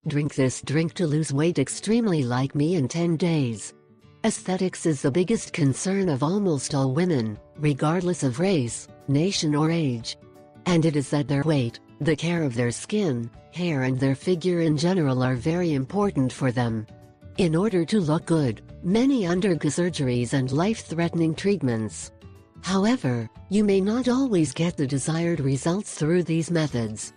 Drink this drink to lose weight extremely like me in 10 days. Aesthetics is the biggest concern of almost all women, regardless of race, nation or age. And it is that their weight, the care of their skin, hair and their figure in general are very important for them. In order to look good, many undergo surgeries and life-threatening treatments. However, you may not always get the desired results through these methods.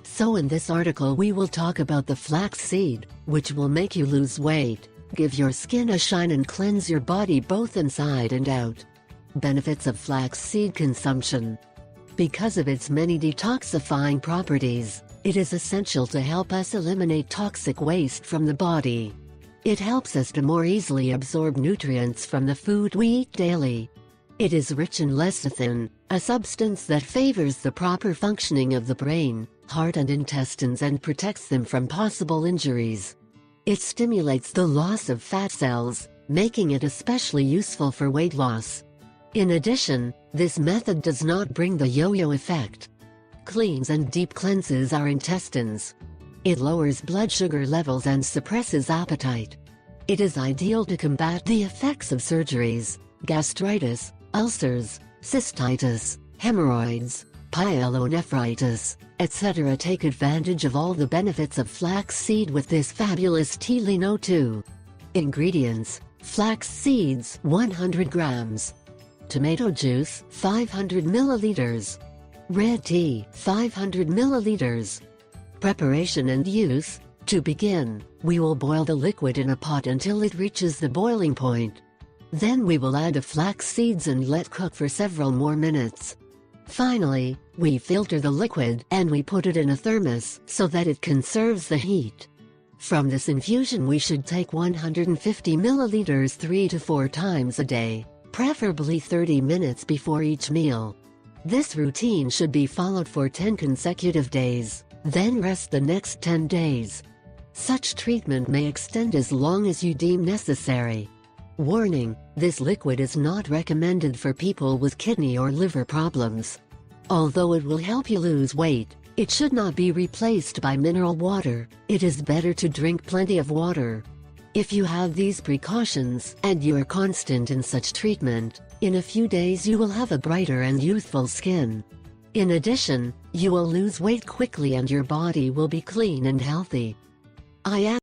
So in this article we will talk about the flax seed, which will make you lose weight, give your skin a shine and cleanse your body both inside and out. Benefits of flax seed consumption. Because of its many detoxifying properties, it is essential to help us eliminate toxic waste from the body. It helps us to more easily absorb nutrients from the food we eat daily. It is rich in lecithin, a substance that favors the proper functioning of the brain, heart and intestines and protects them from possible injuries. It stimulates the loss of fat cells, making it especially useful for weight loss. In addition, this method does not bring the yo-yo effect. Cleans and deep cleanses our intestines. It lowers blood sugar levels and suppresses appetite. It is ideal to combat the effects of surgeries, gastritis, ulcers, cystitis, hemorrhoids, pyelonephritis, etc. Take advantage of all the benefits of flax seed with this fabulous tea Lino 2. Ingredients: flax seeds 100 grams, tomato juice 500 milliliters, red tea 500 milliliters. Preparation and use. To begin, we will boil the liquid in a pot until it reaches the boiling point. Then we will add the flax seeds and let cook for several more minutes. Finally, we filter the liquid and we put it in a thermos so that it conserves the heat. From this infusion we should take 150 milliliters 3 to 4 times a day, preferably 30 minutes before each meal. This routine should be followed for 10 consecutive days, then rest the next 10 days. Such treatment may extend as long as you deem necessary. Warning: this liquid is not recommended for people with kidney or liver problems. Although it will help you lose weight, it should not be replaced by mineral water. It is better to drink plenty of water. If you have these precautions and you are constant in such treatment, in a few days you will have a brighter and youthful skin. In addition, you will lose weight quickly and your body will be clean and healthy. I am